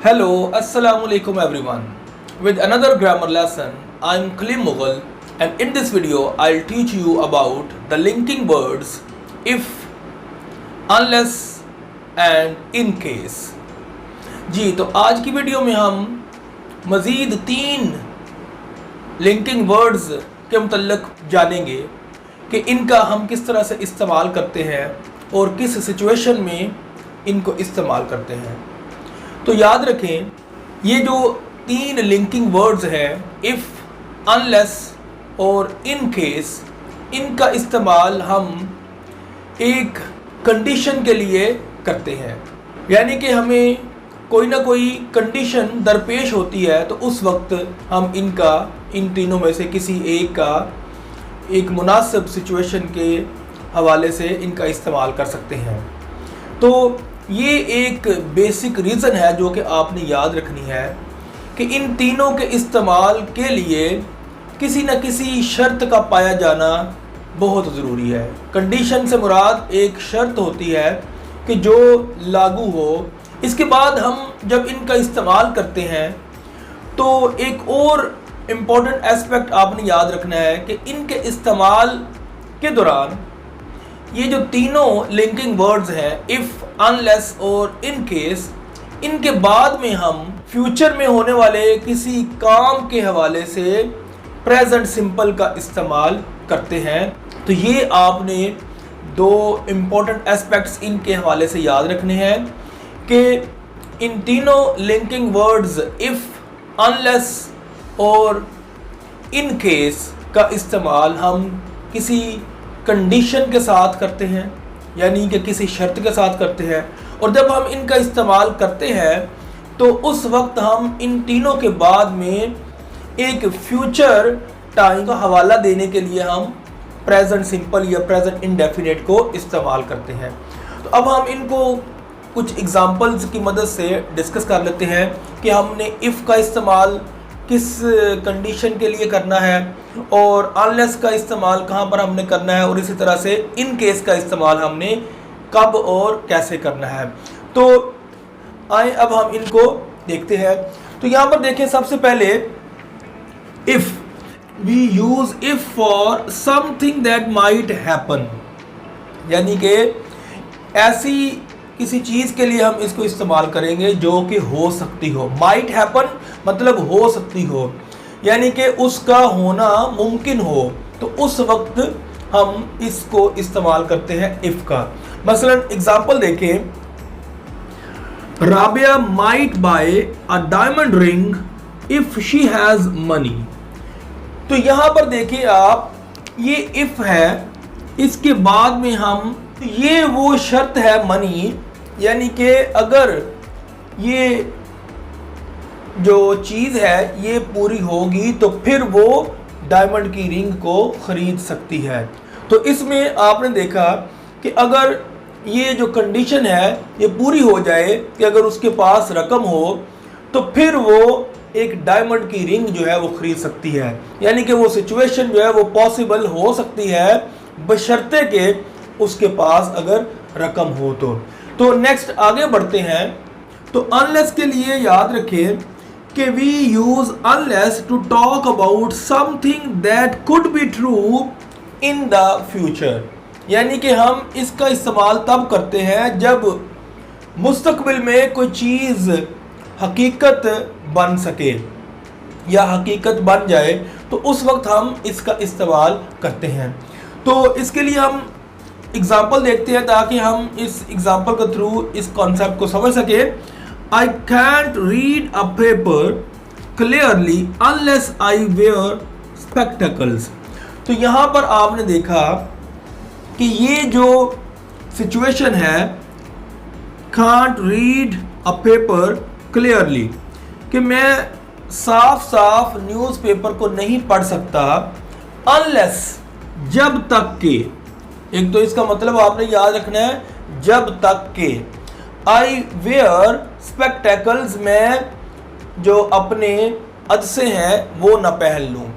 Hello, Assalamu alaikum everyone. With another grammar lesson, I'm Khalim Mughal, and in this video I'll teach you about the linking words if, unless and in case. जी तो आज की video में हम मज़ीद 3 linking words के मुतल्लिक जानेंगे कि इनका हम किस तरह से इस्तेमाल करते हैं और किस सिचुएशन में इनको इस्तेमाल करते हैं। तो याद रखें, ये जो 3 लिंकिंग वर्ड्स हैं इफ़, अनलेस और इन केस, इनका इस्तेमाल हम एक कंडीशन के लिए करते हैं। यानी कि हमें कोई ना कोई कंडीशन दरपेश होती है तो उस वक्त हम इन तीनों में से किसी एक का एक मुनासिब सिचुएशन के हवाले से इनका इस्तेमाल कर सकते हैं। तो ये एक बेसिक रीज़न है जो कि आपने याद रखनी है कि इन तीनों के इस्तेमाल के लिए किसी न किसी शर्त का पाया जाना बहुत ज़रूरी है। कंडीशन से मुराद एक शर्त होती है कि जो लागू हो। इसके बाद हम जब इनका इस्तेमाल करते हैं तो एक और इम्पॉर्टेंट एस्पेक्ट आपने याद रखना है कि इनके इस्तेमाल के दौरान ये जो तीनों लिंकिंग वर्ड्स हैं इफ़, अनलेस और इन केस, इनके बाद में हम फ्यूचर में होने वाले किसी काम के हवाले से प्रेजेंट सिंपल का इस्तेमाल करते हैं। तो ये आपने 2 इम्पॉर्टेंट एस्पेक्ट्स इनके हवाले से याद रखने हैं कि इन तीनों लिंकिंग वर्ड्स इफ़, अनलेस और इन केस का इस्तेमाल हम किसी कंडीशन के साथ करते हैं, यानी कि किसी शर्त के साथ करते हैं। और जब हम इनका इस्तेमाल करते हैं तो उस वक्त हम इन तीनों के बाद में एक फ्यूचर टाइम का हवाला देने के लिए हम प्रेजेंट सिंपल या प्रेजेंट इंडेफिनिट को इस्तेमाल करते हैं। तो अब हम इनको कुछ एग्जांपल्स की मदद से डिस्कस कर लेते हैं कि हमने इफ़ का इस्तेमाल किस कंडीशन के लिए करना है और अनलेस का इस्तेमाल कहाँ पर हमने करना है और इसी तरह से इन केस का इस्तेमाल हमने कब और कैसे करना है। तो आए अब हम इनको देखते हैं। तो यहाँ पर देखें, सबसे पहले if, we use if for something that might happen, यानी कि ऐसी किसी चीज़ के लिए हम इसको इस्तेमाल करेंगे जो कि हो सकती हो। माइट हैपन मतलब हो सकती हो, यानी कि उसका होना मुमकिन हो। तो उस वक्त हम इसको इस्तेमाल करते हैं इफ़ का। मसलन एग्जांपल देखें, Rabia might buy a diamond ring if she has money. तो यहाँ पर देखिए आप, ये इफ़ है, इसके बाद में हम, ये वो शर्त है मनी, यानी कि अगर ये जो चीज़ है ये पूरी होगी तो फिर वो डायमंड की रिंग को ख़रीद सकती है। तो इसमें आपने देखा कि अगर ये जो कंडीशन है ये पूरी हो जाए कि अगर उसके पास रकम हो तो फिर वो एक डायमंड की रिंग जो है वो ख़रीद सकती है। यानी कि वो सिचुएशन जो है वो पॉसिबल हो सकती है बशर्ते के उसके पास अगर रकम हो। तो नेक्स्ट आगे बढ़ते हैं। तो अनलेस के लिए याद रखें कि we use unless to talk about something that could be true in the future, यानी कि हम इसका इस्तेमाल तब करते हैं जब मुस्तकबिल में कोई चीज़ हकीकत बन सके या हकीकत बन जाए तो उस वक्त हम इसका इस्तेमाल करते हैं। तो इसके लिए हम एग्जाम्पल देखते हैं ताकि हम इस एग्जाम्पल के थ्रू इस कॉन्सेप्ट को समझ सकें। I can't read a paper clearly unless I wear spectacles. तो यहाँ पर आपने देखा कि ये जो सिचुएशन है, can't read a paper clearly, कि मैं साफ साफ न्यूज़पेपर को नहीं पढ़ सकता अनलेस, जब तक के, एक तो इसका मतलब आपने याद रखना है जब तक के, आई वेयर स्पेक्टेकल्स, में जो अपने अदसे हैं वो न पहन लूँ।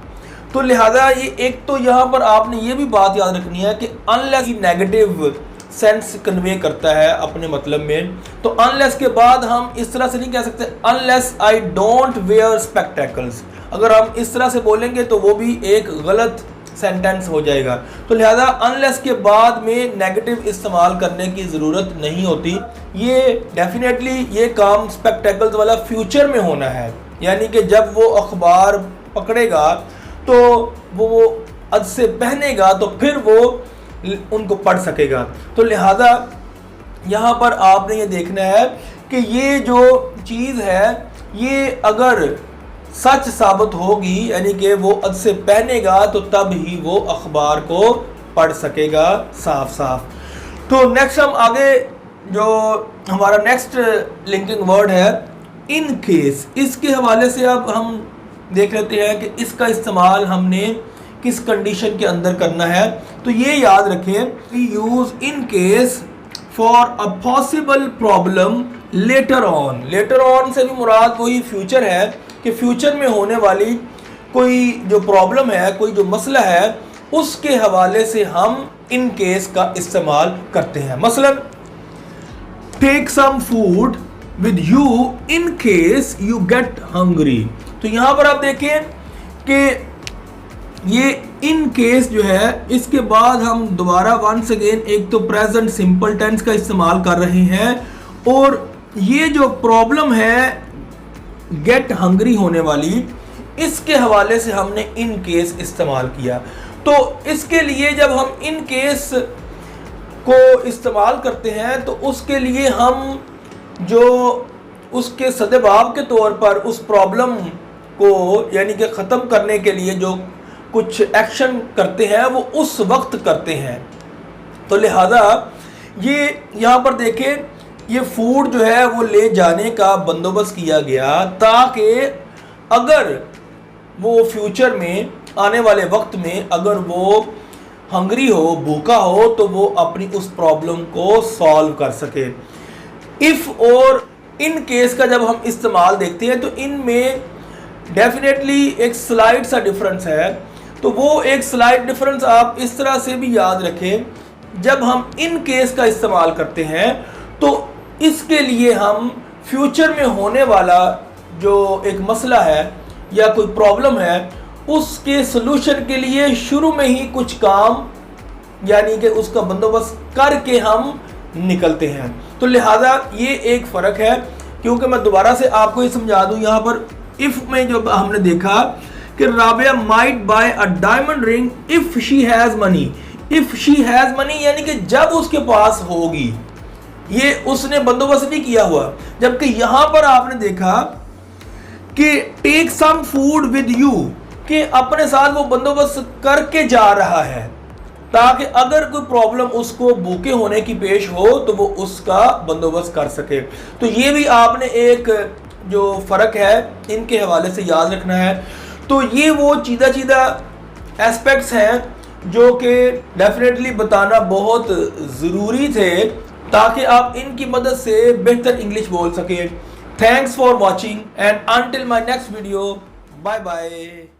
तो लिहाजा ये एक तो यहाँ पर आपने ये भी बात याद रखनी है कि अनलेस की नेगेटिव सेंस कन्वे करता है अपने मतलब में। तो अनलेस के बाद हम इस तरह से नहीं कह सकते unless I don't wear spectacles. अगर हम इस तरह से बोलेंगे तो वो भी एक गलत सेंटेंस हो जाएगा। तो लिहाजा अनलेस के बाद में नेगेटिव इस्तेमाल करने की ज़रूरत नहीं होती। ये डेफिनेटली ये काम स्पेक्टेकल्स वाला फ्यूचर में होना है, यानी कि जब वो अखबार पकड़ेगा तो वो अद से पहनेगा तो फिर वो उनको पढ़ सकेगा। तो लिहाजा यहाँ पर आपने ये देखना है कि ये जो चीज़ है ये अगर सच साबित होगी, यानी कि वो अद से पहनेगा तो तब ही वो अखबार को पढ़ सकेगा साफ साफ। तो नेक्स्ट हम आगे जो हमारा नेक्स्ट लिंकिंग वर्ड है इन केस, इसके हवाले से अब हम देख लेते हैं कि इसका इस्तेमाल हमने किस कंडीशन के अंदर करना है। तो ये याद रखें, we use in case for a possible problem later on. Later on से भी मुराद वही फ्यूचर है कि फ्यूचर में होने वाली कोई जो प्रॉब्लम है, कोई जो मसला है, उसके हवाले से हम इन केस का इस्तेमाल करते हैं। मसलन take some food with you in case you get hungry. तो यहाँ पर आप देखें कि ये इन केस जो है इसके बाद हम दोबारा वंस अगेन एक तो प्रेजेंट सिंपल टेंस का इस्तेमाल कर रहे हैं, और ये जो प्रॉब्लम है गेट हंग्री होने वाली, इसके हवाले से हमने इन केस इस्तेमाल किया। तो इसके लिए जब हम इन केस को इस्तेमाल करते हैं तो उसके लिए हम जो उसके सदेबाब के तौर पर उस प्रॉब्लम को यानी कि ख़त्म करने के लिए जो कुछ एक्शन करते हैं वो उस वक्त करते हैं। तो लिहाजा ये यहाँ पर देखें, ये फूड जो है वो ले जाने का बंदोबस्त किया गया ताकि अगर वो फ्यूचर में आने वाले वक्त में अगर वो हंग्री हो, भूखा हो, तो वो अपनी उस प्रॉब्लम को सॉल्व कर सके। इफ़ और इन केस का जब हम इस्तेमाल देखते हैं तो इनमें डेफिनेटली एक स्लाइड सा डिफरेंस है। तो वो एक स्लाइड डिफरेंस आप इस तरह से भी याद रखें, जब हम इन केस का इस्तेमाल करते हैं तो इसके लिए हम फ्यूचर में होने वाला जो एक मसला है या कोई प्रॉब्लम है उसके सलूशन के लिए शुरू में ही कुछ काम यानी कि उसका बंदोबस्त करके हम निकलते हैं। तो लिहाजा ये एक फ़र्क है, क्योंकि मैं दोबारा से आपको ये समझा दूं, यहाँ पर इफ़ में जो हमने देखा कि Rabia might buy a diamond ring if she has money. If she has money यानी कि जब उसके पास होगी, ये उसने बंदोबस्त नहीं किया हुआ। जबकि यहाँ पर आपने देखा कि take some food with you, कि अपने साथ वो बंदोबस्त करके जा रहा है ताकि अगर कोई प्रॉब्लम उसको भूखे होने की पेश हो तो वो उसका बंदोबस्त कर सके। तो ये भी आपने एक जो फ़र्क है इनके हवाले से याद रखना है। तो ये वो चीज़ा एस्पेक्ट्स हैं जो कि डेफिनेटली बताना बहुत ज़रूरी थे ताकि आप इनकी मदद से बेहतर इंग्लिश बोल सकें। Thanks for watching and until my next video, bye bye.